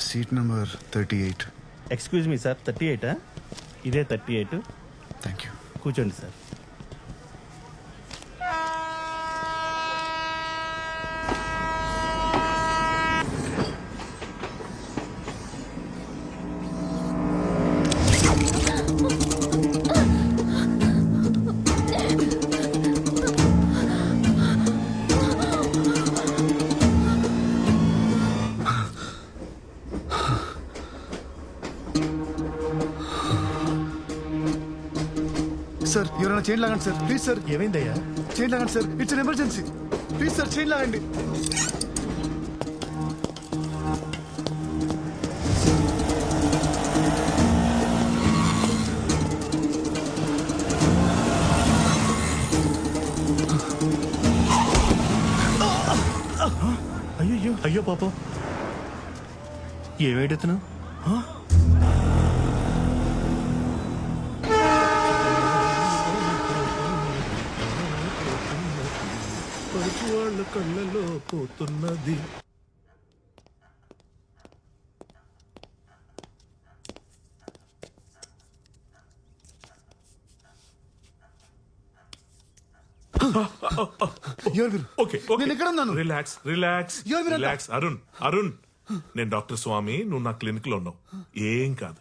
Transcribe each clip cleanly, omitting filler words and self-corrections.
Seat number 38. Excuse me sir, 38 ఇదే 38. Thank you. కూర్చోండి sir. Sir ఎవరైనా చైన్ లాగండి సార్, ప్లీజ్ సార్. ఏమైందయ్యా? చైన్ లాగండి sir, it's an emergency. Please sir chain లాగండి. అయ్యో అయ్యో పాపం, ఏమేడుతున్నావు? వాళ్ళ కళ్ళలో పోతున్నది. నేను ఎక్కడ ఉన్నాను? Relax relax relax. Arun Arun, నేను డాక్టర్ స్వామి, నువ్వు నా క్లినిక్ లో ఉన్నావు. ఏం కాదు,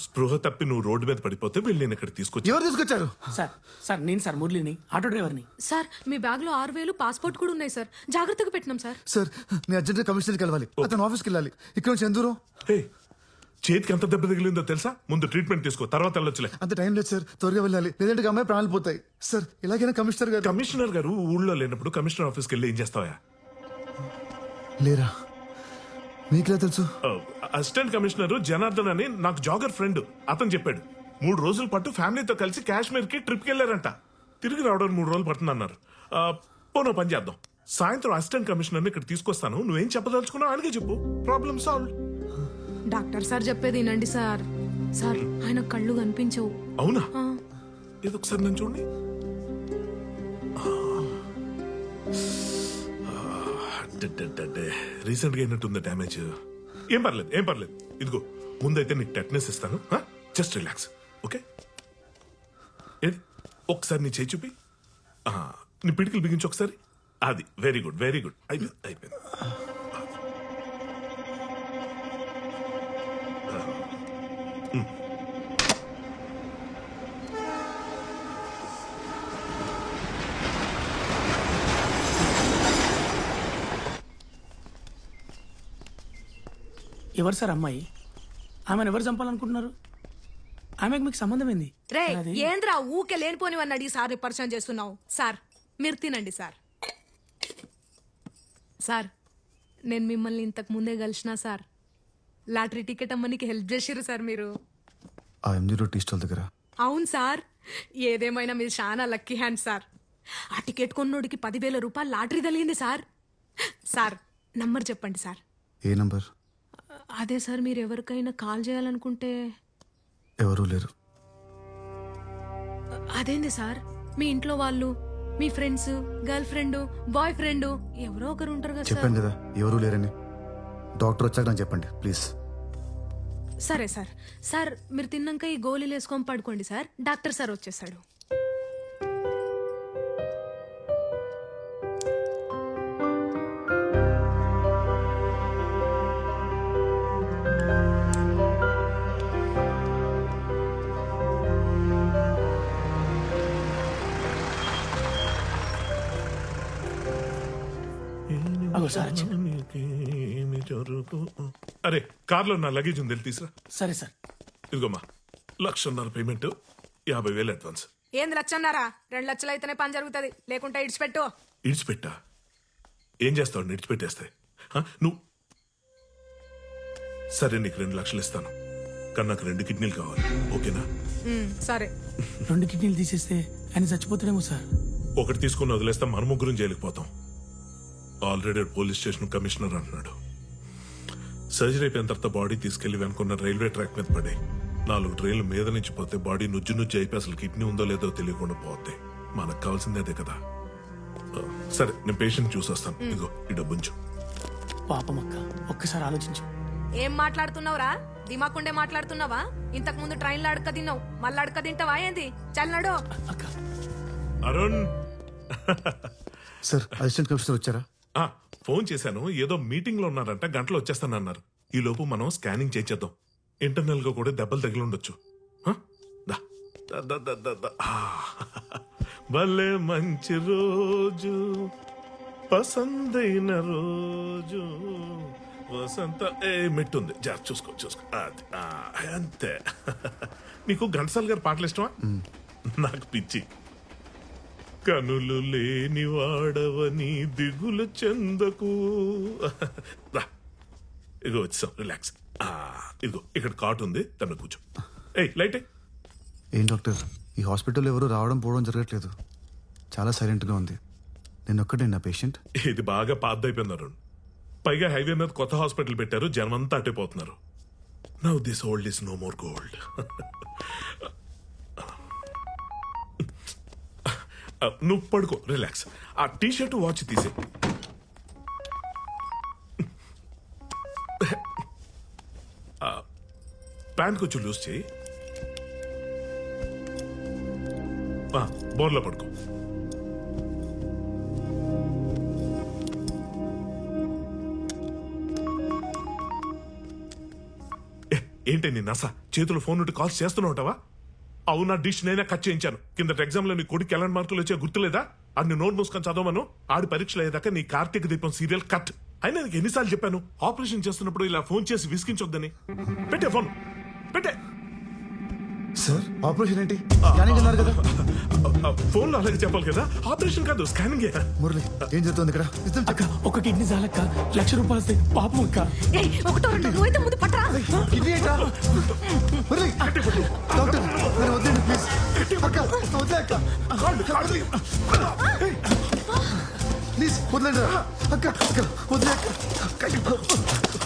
స్పృహ తప్పి నువ్వు రోడ్డు మీద పడిపోతే వెళ్ళి నేను ఇక్కడ తీసుకొచ్చి. ఎవరు తీసుకొచ్చారు? సార్ నేను సార్ మురళిని, ఆటో డ్రైవర్ని. సార్ మీ బ్యాగ్ లో 6,000 పాస్పోర్ట్ కూడా ఉన్నాయి సార్, జాగ్రత్తగా పెట్టినాం సార్. సార్ నేను అర్జెంట్ కమిషనర్కి వెళ్ళాలి, అతను ఆఫీస్కి వెళ్ళాలి. ఇక్కడ నుంచి ఎంత దూరం? చేతికి ఎంత దెబ్బ తగిలిందో తెలుసా? ముందు ట్రీట్మెంట్ తీసుకో, తర్వాత వెళ్ళొచ్చులే. అంత టైం లేదు సార్, త్వరగా వెళ్ళాలి, లేదంటే అమ్మాయి ప్రాణాలు పోతాయి. సార్ ఇలాగైనా కమిషనర్ గారు. కమిషనర్ గారు ఊళ్ళో లేనప్పుడు కమిషనర్ ఆఫీస్కి వెళ్ళి ఏం చేస్తావా? లేరా? మీకులా తెలుసు? అసిస్టెంట్ కమిషనర్ జనార్దన్ అని నాకు జాగర్ ఫ్రెండ్, అతను చెప్పాడు. 3 రోజుల పాటు ఫ్యామిలీతో కలిసి కాశ్మీర్ కి ట్రిప్ కి వెళ్లారంట. తిరిగి రావడానికి 3 రోజులు పడుతుందన్నారు. పోనో పని చేద్దాం, సాయంత్రం అసిస్టెంట్ కమిషనర్ ఇక్కడ తీసుకొస్తాను. నువ్వేం చెప్పదలుచుకున్నావు అలాగే చెప్పు, ప్రాబ్లం సాల్వ్. డాక్టర్ సార్ చెప్పేది వినండి సార్. సార్ ఆయన కళ్ళు కనిపించవు. అవునా? ఏదో ఒకసారి నన్ను చూడండి. రీసెంట్ గా అయినట్టుంది డ్యామేజ్. ఏం పర్లేదు ఏం పర్లేదు. ఇదిగో ముందైతే నీకు టెట్నెస్ ఇస్తాను, జస్ట్ రిలాక్స్. ఓకే, ఏది ఒకసారి నీ చేయి చూపి, నీ పిడికిలు బిగించి ఒకసారి. అది వెరీ గుడ్ వెరీ గుడ్. అయిపోయింది అయిపోయింది. ఎవరు సార్ అమ్మాయి? ఆమెను ఎవరు చంపాలనుకుంటున్నారు? ఆమెకు మీకు సంబంధం ఏంది? రే ఏంద్రా ఊకే లేనిపోనివని అడిగి సార్ పరిచయం చేస్తున్నావు. సార్ మీరు తినండి సార్. సార్ నేను మిమ్మల్ని ఇంతకు ముందే కలిసిన సార్. లాటరీ టికెట్ అమ్మనికి హెల్ప్ చేసిర్రు సార్ మీరు. టీ స్టాల్ దగ్గర. అవును సార్, ఏదేమైనా మీరు చాలా లక్కీ హ్యాండ్ సార్. ఆ టికెట్ కొన్నోడికి 10,000 రూపాయలు లాటరీ తగిలింది సార్. సార్ నంబర్ చెప్పండి సార్. ఏ నంబర్? అదే సార్, మీరు ఎవరికైనా కాల్ చేయాలనుకుంటే. ఎవరూ లేరు. అదేంది సార్, మీ ఇంట్లో వాళ్ళు, మీ friends, girl friend, boy friend ఎవరో ఒకరు ఉంటారు కదా. చెప్పాను కదా ఎవరూ లేరని. డాక్టర్ వచ్చాక నాకు చెప్పండి ప్లీజ్. సరే సార్. సార్ మీరు తిన్నాక ఈ గోళీలు వేసుకొని పడుకోండి సార్, డాక్టర్ సార్ వచ్చేసాడు. అరే కార్లో నా లగేజ్ ఉంది, తీసురా. సరే సార్. ఇదిగోమ్మా 1,50,000 payment, 50,000 advance. ఏంది 1,00,000? 2 లక్షలు అయితేనే పని జరుగుతుంది, లేకుంటే ఇడిచిపెట్టు. ఇడిచిపెట్టా? ఏం చేస్తావు ఇడిచిపెట్టేస్తే? నువ్వు సరే, నీకు 2 లక్షలు ఇస్తాను, కానీ నాకు 2 కిడ్నీలు కావాలి, ఓకేనా? సరే. 2 కిడ్నీలు తీసేస్తే ఆయన చచ్చిపోతాడేమో సార్. ఒకటి తీసుకుని వదిలేస్తే మన ముగ్గురం జైలుకుపోతాం. ఆల్రెడీ పోలీస్ స్టేషన్ కమిషనర్ అంటున్నాడు. సర్జరీ అయిపోయిన తర్వాత బాడీ తీసుకెళ్లి వెనుకున్న రైల్వే ట్రాక్ మీద పడే 4 ట్రైన్లు మీద నుంచి పోతే బాడీ నుజ్జు నుజ్జు అయిపోయి అసలు కిడ్నీ ఉందో లేదో తెలియకుండా పోతే మనకు కావాల్సిందే అదే కదా. సరే, నేను పేషెంట్ చూసి వస్తాను. ఇదిగో ఈ డబ్బుంచు. పాపం అక్క, ఒక్కసారి ఆలోచించు. ఏం మాట్లాడుతున్నావురా? దిమాకుండే మాట్లాడుతున్నావా? ఇంతకు ముందు ట్రైన్లో అడక తిన్నావు, మళ్ళీ అడక తింటావా ఏంది? చల్లడో. అక్క అరుణ్ సార్ అసిస్టెంట్ కమిషనర్ వచ్చారా? ఆ, ఫోన్ చేశాను, ఏదో మీటింగ్ లో ఉన్నారంట, గంటలో వచ్చేస్తానన్నారు. ఈ లోపు మనం స్కానింగ్ చేసేద్దాం. ఇంటర్నల్ గా కూడా దెబ్బలు తగిలి ఉండొచ్చు. ఆ, దా, దా, దా, దా, దా, దా. ఆ, భలే మంచి రోజు, పసందైన రోజు, వసంత ఏ మెట్టుంది, జాగ్రత్త చూసుకో చూసుకో. అది, ఆ, అంతే. నీకు ఘంటసాల గారి పాటలు ఇష్టమా? నాకు పిచ్చి. కనులు లేని వాడవని దిగులు చెందకు. రా, ఇదిగో వచ్చాం, రిలాక్స్. ఇదిగో ఇక్కడ కాట్ ఉంది, తన కూర్చో. ఏయ్ లైట్ ఎయ్. ఏం డాక్టర్, ఈ హాస్పిటల్ ఎవరు రావడం పోవడం జరగట్లేదు. చాలా సైలెంట్గా ఉంది. నేను ఒక్కడే నా పేషెంట్. ఇది బాగా పాతదైపోయింది అరుణ్. పైగా హైవే మీద కొత్త హాస్పిటల్ పెట్టారు, జనమంతా అట్టిపోతున్నారు. Now this old is no more gold. నువ్వు పడుకో, రిలాక్స్. ఆ టీ షర్ట్ వాచ్ తీసే. ప్యాంట్ కొంచెం లూజ్ చేయి. బోర్లో పడుకో. ఏంటి నీ నస? చేతులు ఫోన్ నుండి కాల్స్ చేస్తూనే ఉంటావా? అవునా, డిష్ నేనే కట్ చేయించాను. కింద ఎగ్జామ్ లో నీ కొడుకు ఎలాంటి మార్కులు వచ్చే గుర్తులేదా? అన్ని నోట్ మూసుకొని చదవమను. ఆడి పరీక్షలు అయ్యేదాకా నీ కార్తీక దీపం సీరియల్ కట్. అయినా నీకు ఎన్నిసార్లు చెప్పాను ఆపరేషన్ చేస్తున్నప్పుడు ఇలా ఫోన్ చేసి విసిగించొద్దని? పెట్టే ఫోన్, పెట్టే. సార్ ఆపరేషన్ ఏంటి? స్కానింగ్ అన్నారు కదా. ఫోన్ లో అలాగే చెప్పాలి కదా. ఆపరేషన్ కాదు, స్కానింగ్. మురళి ఏం జరుగుతుంది ఇక్కడ? నిజం అక్క, ఒక కిడ్నీ చాలక్క, ₹1,00,000 వస్తాయి. పాపం అక్క. ఏయ్, ఒకటో రెండో నువ్వైతే ముందు పట్టరా. కిడ్నీ ఏంట్రా? మురళి డాక్టర్ నేను వద్దండి ప్లీజ్. అక్క వద్దే అక్క, ప్లీజ్ వద్దండి అక్క. అక్క వద్దే అక్క.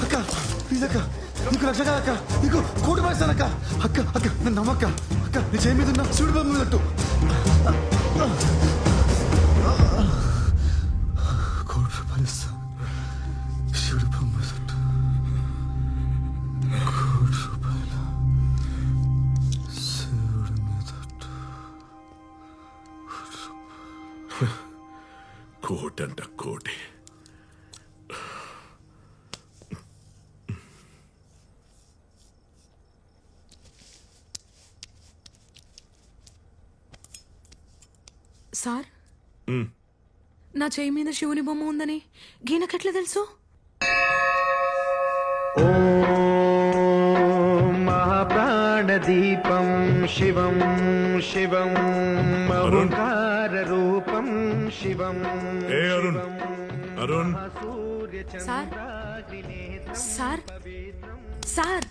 అక్క ప్లీజ్ అక్క, నీకు లక్ష కాదక్క, నీకు కోటి పైస్తానక్క. అక్క అక్క నన్ను నమ్మక్క. అక్క నీ చేయి మీద ఉన్న శివుడి బొమ్మ మీదట్టు. ₹1,00,000 ఇస్తా. శివుడి బొమ్మ మీదట్టు. ₹1,00,000 శివుడి మీదట్టు. కోటంట కోటి. సార్, నా చేయి మీద శివుని బొమ్మ ఉందని గీనకెట్లా తెలుసు? మహాప్రాణదీపం శివం శివం ఓంకారరూపం శివం. ఏ Arun, Arun sir sir sir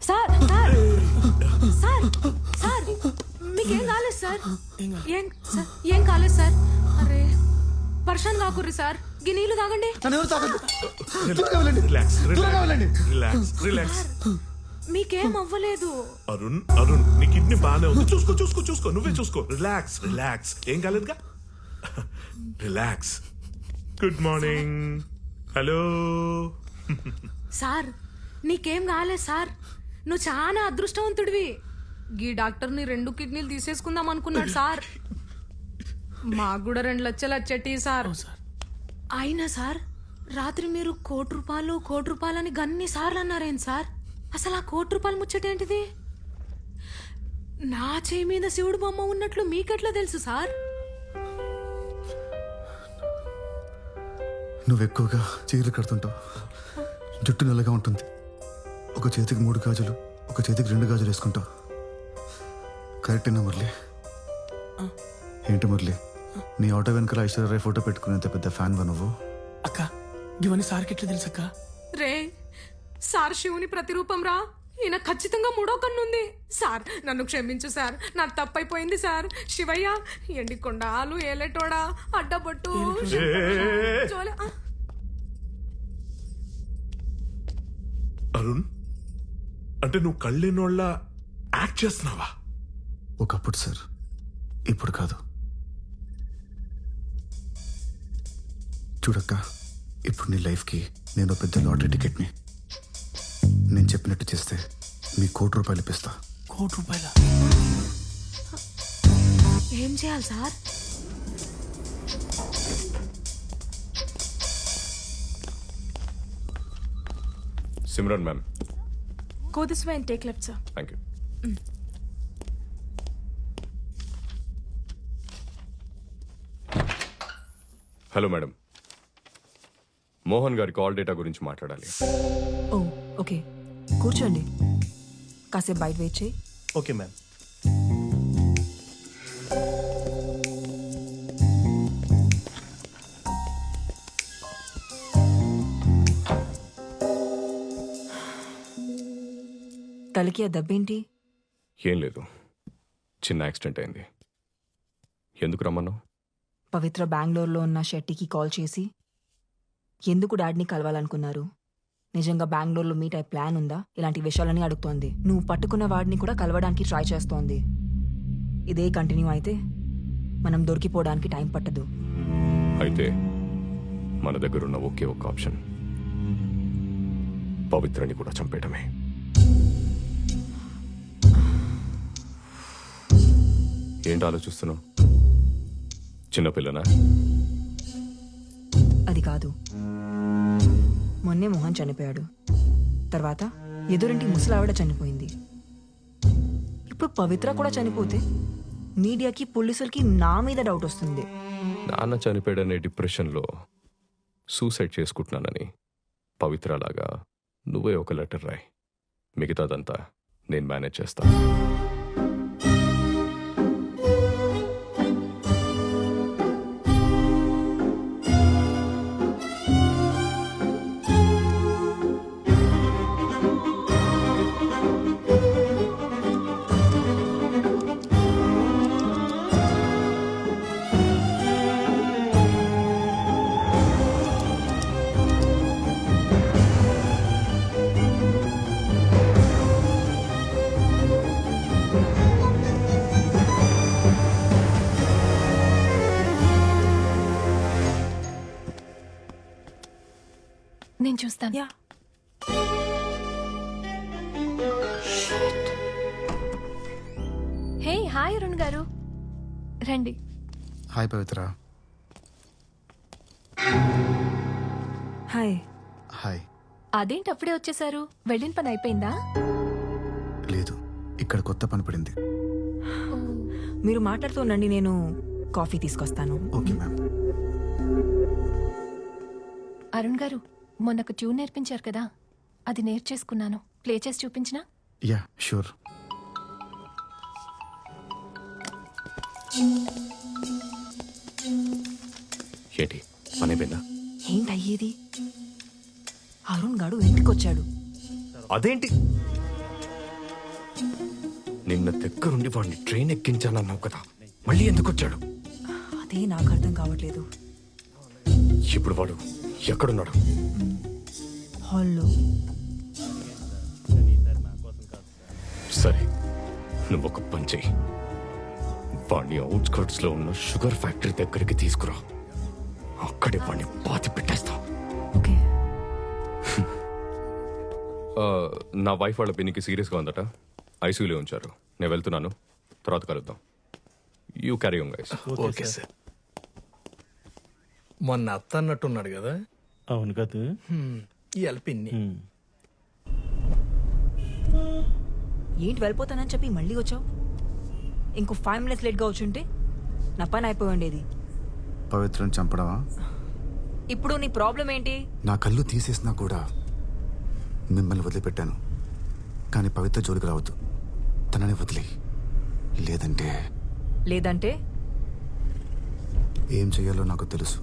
sir sir sir sir మీకేం కాలేదు సార్? ఏం కాలేదు సార్? అరే పర్షాన్ కాకుర్రి సార్, గీ నీళ్లు తాగండి. నన్ను ఎవరు తాగద్దు. త్వరగా వెళ్ళండి. రిలాక్స్, త్వరగా వెళ్ళండి. Relax, relax. మీకేం అవ్వలేదు. అరుణ్, అరుణ్ నీ కిడ్నీ బాగానే ఉంది. చూసుకో చూసుకో చూసుకో, నువ్వే చూసుకో. Relax, relax. ఏం కాలేదుగా. Relax. Good morning. Hello sir, నీకేం కాలేదు సార్. నువ్వు చాలా అదృష్టవంతుడివి. గీ డాక్టర్ని 2 కిడ్నీలు తీసేసుకుందాం అనుకున్నాడు సార్. మాకు కూడా 2 లక్షలు వచ్చేటి సార్. అయినా సార్, రాత్రి మీరు ₹1,00,000 అని గన్ని సార్లు అన్నారేం సార్? అసలు ఆ ₹1,00,000 ముచ్చటేంటిది? నా చేయి మీద శివుడు బొమ్మ ఉన్నట్లు మీకెట్లా తెలుసు సార్? నువ్వు ఎక్కువగా చీరలు కడుతుంటావు, జుట్టు నల్లగా ఉంటుంది. ఒక చేతికి 3 గాజులు, ఒక చేతికి 2 గాజులు వేసుకుంటావు. కరెక్టేనా మురళి? ఏంటి మురళి, నీ ఆటో వెనకాల ఐశ్వర్యరాయ్ ఫోటో పెట్టుకునేంత పెద్ద ఫ్యాన్ వా నువ్వు? అక్క ఇవన్నీ సార్కి ఎట్లా తెలుసు అక్క? రే సార్, శివుని ప్రతిరూపం రా. ఈయన ఖచ్చితంగా 3వ కన్నుంది సార్. నన్ను క్షమించు సార్, నా తప్పైపోయింది సార్. శివయ్య, ఎండికొండాలు ఏలేటోడా, అడ్డబొట్టు అరుణ్, అంటే నువ్వు కళ్ళేనోళ్ళ యాక్ట్ చేస్తున్నావా? ఒకప్పుడు సార్, ఇప్పుడు కాదు. చూడక్క, ఇప్పుడు నీ లైఫ్కి నేను పెద్ద లాటరీ టికెట్ని. నేను చెప్పినట్టు చేస్తే మీ ₹1,00,00,000 ఇప్పిస్తా. ₹1,00,00,000? ఏం చేయాలి sir? Simran ma'am. Go this way and take left, sir. Thank you. Hello madam, Mohan గారి కాల్ డేటా గురించి మాట్లాడాలి. ఓ ఓకే, కూర్చోండి. కాసేపు బయట వెయిట్ చేయి. Okay ma'am. తలకి ఆ దెబ్బేంటి? ఏం లేదు, చిన్న యాక్సిడెంట్ అయింది. ఎందుకు రమ్మన్నావు? పవిత్ర బెంగళూరులో ఉన్న షెట్టికి కాల్ చేసి ఎందుకు డాడీని కలవాలనుకున్నారు, నిజంగా బెంగళూరులో మీట్ అయ్యే ప్లాన్ ఉందా, ఇలాంటి విషయాలని అడుగుతోంది. నువ్వు పట్టుకున్న వాడిని కూడా కలవడానికి ట్రై చేస్తోంది. ఇదే కంటిన్యూ అయితే మనం దొరికిపోవడానికి టైం పట్టదు. అయితే మన దగ్గర ఉన్న ఒకే ఒక ఆప్షన్ పవిత్రని కూడా చంపేయటమే. ఏంటి ఆలోచిస్తున్నావు? చిన్నపిల్లనా? అది కాదు, మొన్నే మోహన్ చనిపోయాడు, తర్వాత ఎదురింటి ముసలావిడ చనిపోయింది, ఇప్పుడు పవిత్ర కూడా చనిపోతే మీడియాకి పోలీసులకి నా మీద డౌట్ వస్తుంది. నాన్న చనిపోయాడనే డిప్రెషన్లో సూసైడ్ చేసుకుంటున్నానని పవిత్రలాగా నువ్వే ఒక లెటర్ రాయి, మిగతాదంతా నేను మేనేజ్ చేస్తాను. నేను చూస్తాను. యా, హే హాయ్ అరుణ్ గారు, రండి. హాయ్ పవిత్ర. హాయ్. హాయ్. అదేంటి అప్పుడే వచ్చేసారు? వెళ్ళిన పని అయిపోయిందా? లేదు, ఇక్కడ కొత్త పని పడింది. మీరు మాట్లాడుతూ ఉండండి, నేను కాఫీ తీసుకొస్తాను. Okay ma'am. అరుణ్ గారు, మొన్నొక ట్యూన్ నేర్పించారు కదా, అది నేర్చేసుకున్నాను. ప్లే చేసి చూపించినా? Yeah sure. ఏంటి పని అయిపోయిందా? ఏంటయ్యేది? అరుణ్ గాడు ఇంటికి వచ్చాడు. అదేంటి నిన్న దగ్గరుండి వాడిని ట్రైన్ ఎక్కించానన్నావు కదా, మళ్ళీ ఎందుకు వచ్చాడు? అదే నాకు అర్థం కావట్లేదు. ఇప్పుడు వాడు ఎక్కడున్నాడు? హాల్లో. సరే, నువ్వు ఒక పని చెయ్యి, వాడిని అవుట్స్కర్ట్స్ లో ఉన్న షుగర్ ఫ్యాక్టరీ దగ్గరికి తీసుకురా, అక్కడే వాడిని పాతి పెట్టేస్తాం. ఓకే. నా వైఫ్ వాళ్ళ పిన్నికి సీరియస్గా ఉందట, ఐసీయూలో ఉంచారు. నేను వెళ్తున్నాను, తర్వాత కలుద్దాం. You carry on guys. Okay sir. మొన్న అత్త అన్నట్టున్నాడు కదా. అవును కదా. ఈ అల్పిన్ని ఏంటి వెళ్ళిపోతానని చెప్పి మళ్ళీ వచ్చావు? ఇంకో 5 minutes లేట్గా వచ్చుంటే నా పని అయిపోయిండేది. పవిత్రని చంపడమా? ఇప్పుడు నీ ప్రాబ్లం ఏంటి? నా కళ్ళు తీసేసినా కూడా మిమ్మల్ని వదిలిపెట్టాను, కానీ పవిత్ర జోలికి రావద్దు. తనని వదిలి, లేదంటే లేదంటే ఏం చెయ్యాలో నాకు తెలుసు.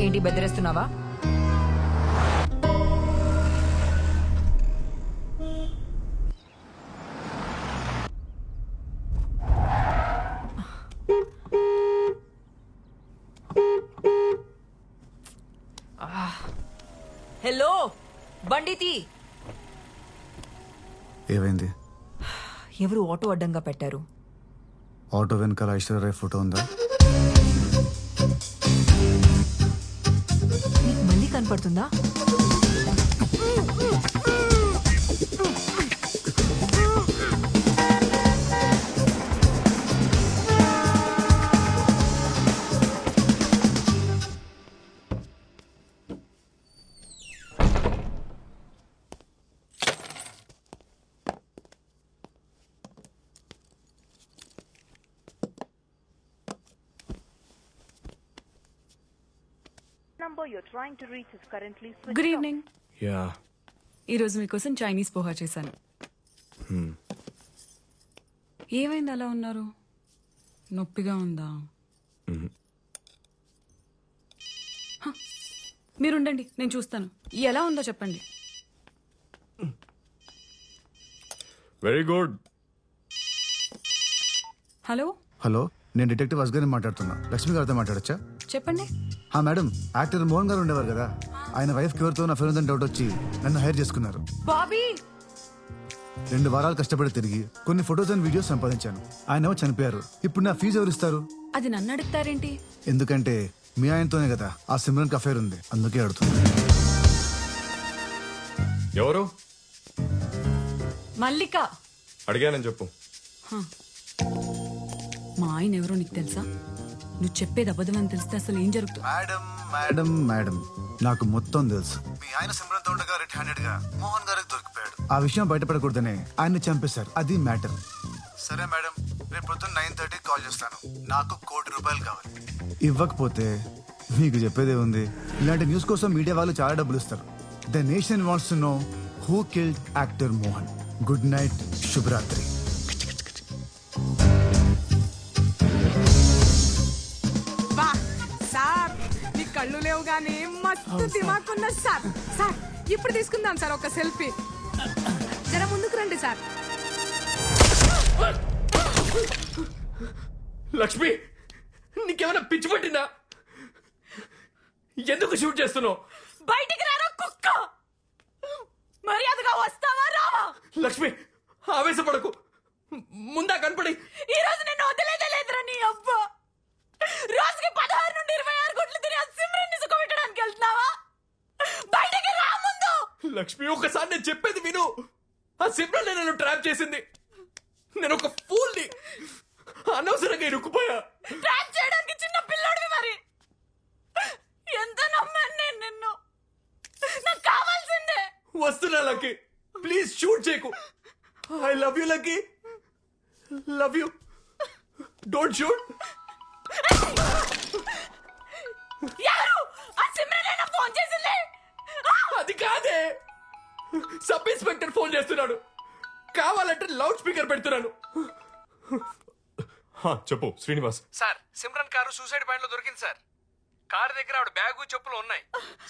ఏంటి బెదిరేస్తున్నావా? హలో, బండితి. ఏమైంది? ఎవరు ఆటో అడ్డంగా పెట్టారు. ఆటో వెనకాల ఐశ్వర్య ఫోటో ఉందా? నీకు మళ్ళీ కనపడుతుందా? Good evening. యా ఈరోజు మీకోసం చైనీస్ పోహా చేశాను. ఏమైంది అలా ఉన్నారు? నొప్పిగా ఉందా? హ, మీరుండండి, నేను చూస్తాను. ఎలా ఉందో చెప్పండి. Very good. హలో హలో, నేను డిటెక్టివ్ అస్గర్ని మాట్లాడుతున్నా. లక్ష్మి గారితో మాట్లాడచ్చా? చెప్పండి. మేడం, యాక్టర్ మోహన్ గారు ఉండేవారు కదా, ఆయన వైఫ్ ఎవరితో నా ఫేర్ ఉందని డౌట్ వచ్చి నన్ను హైర్ చేసుకున్నారు. బాబీ 2 వారాలు కష్టపడి తిరిగి కొన్ని ఫొటోస్ అండ్ వీడియోస్ సంపాదించాను. ఆయన చనిపోయారు. ఇప్పుడు నా ఫీజు ఎవరు ఇస్తారు? అది నన్ను అడుగుతారేంటి? ఎందుకంటే మీ ఆయనతోనే కదా ఆ సిమ్రన్ అఫైర్ ఉంది, అందుకే అడుగుతున్నా. ఎవరు? మల్లిక. అడిగానని చెప్పు. మా ఆయన ఎవరో నీకు తెలుసా? నువ్వు చెప్పేది అబద్ధం అని తెలిస్తే అసలు ఏం జరుగుతుంది? మేడం మేడం మేడం, నాకు మొత్తం తెలుసు. మీ ఆయన సిమ్రన్ తో ఉండగా రెడ్ హ్యాండెడ్ గా మోహన్ గారికి దొరికిపోయాడు. ఆ విషయం బయటపడకూడదనే ఆయన్ని చంపేశారు. అది మ్యాటర్. సరే మేడం, రేపు పొద్దున్న 9:30 కాల్ చేస్తాను. నాకు ₹1 కోటి కావాలి. ఇవ్వకపోతే మీకు చెప్పేదే ఉంది. ఇలాంటి న్యూస్ కోసం మీడియా వాళ్ళు చాలా డబ్బులు ఇస్తారు. The nation wants to know who killed actor Mohan. Good night, శుభరాత్రి. సార్, నీ కళ్ళు లేవు గానీ మస్తు దిమాకున్నా సార్. సార్, ఇప్పుడు తీసుకుందాం సార్ ఒక సెల్ఫీ. జర ముందుకు రండి సార్. లక్ష్మి, నీకేమైనా పిచ్చి పట్టిందా? ఎందుకు షూట్ చేస్తున్నావు? బయటికి రారా కుక్క! మర్యాదగా వస్తావా రావా? లక్ష్మి, ఆవేశపడకు. ముందా కనపడి. ఈ రోజు నేను వదిలేదే లేదురా నీ అబ్బా. రోజుకి 16 నుండి 26 గుడ్లు తిని ఆ సిమ్రన్ని సుఖపెట్టడానికి వెళ్తున్నావా? బయటికి రా ముందు. లక్ష్మి, ఒకసారి నేను చెప్పేది విను. ఆ సిమ్రన్ నన్ను ట్రాప్ చేసింది. నేను ఒక ఫూల్ని. అనవసరంగా ఇరుక్కుపోయా. ట్రాప్ చేయడానికి చిన్న పిల్లోడివి మరి. ఎంత నమ్మాను నేను నిన్ను. నాకు కావాల్సిందే. వస్తున్నా లక్కీ, ప్లీజ్ షూట్ చేయకు. I love you lucky, love you. Don't shoot. యారు ఆ సిమ్రన్ ఫోన్ చేసింది? అది కాదే, సబ్ ఇన్స్పెక్టర్ ఫోన్ చేస్తున్నాడు. కావాలంటే లౌడ్ స్పీకర్ పెడుతున్నాను. చెప్పు Srinivas. Sir, Simran car suicide point లో దొరికింది సార్. కారు దగ్గర ఆవిడ బ్యాగు చెప్పులు ఉన్నాయి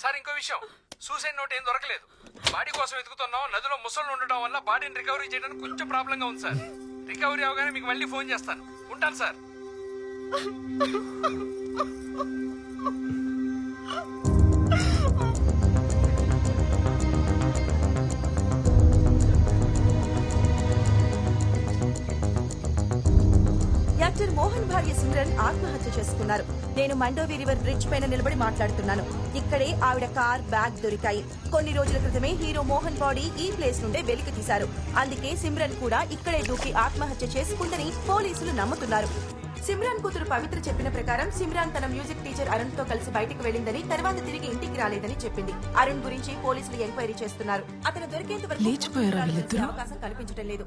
సార్. ఇంకో విషయం, సూసైడ్ నోట్ ఏం దొరకలేదు. బాడీ కోసం వెతుకుతున్నాం. నదిలో ముసళ్ళు ఉండటం వల్ల బాడీని రికవరీ చేయడానికి కొంచెం ప్రాబ్లం గా ఉంది సార్. రికవరీ అవగానే మీకు మళ్ళీ ఫోన్ చేస్తాను. ఉంటాను సార్. యాక్టర్ మోహన్ భార్య సిమ్రన్ ఆత్మహత్య చేసుకున్నారు. నేను మండోవి రివర్ బ్రిడ్జ్ పైన నిలబడి మాట్లాడుతున్నాను. ఇక్కడే ఆవిడ కార్, బ్యాగ్ దొరికాయి. కొన్ని రోజుల క్రితమే హీరో మోహన్ బాడీ ఈ ప్లేస్ నుండే వెలికి తీశారు. అందుకే సిమ్రన్ కూడా ఇక్కడే దూకి ఆత్మహత్య చేసుకుందని పోలీసులు నమ్ముతున్నారు. సిమ్రాన్ కూతురు పవిత్ర చెప్పిన ప్రకారం సిమ్రాన్ తన మ్యూజిక్ టీచర్ అరుణ్ తో కలిసి బయటకు వెళ్లిందని, తర్వాత తిరిగి ఇంటికి రాలేదని చెప్పింది. అరుణ్ గురించి పోలీసులు ఎంక్వైరీ చేస్తున్నారు. అతను దొరికేంత వరకు అవకాశం కల్పించడం లేదు.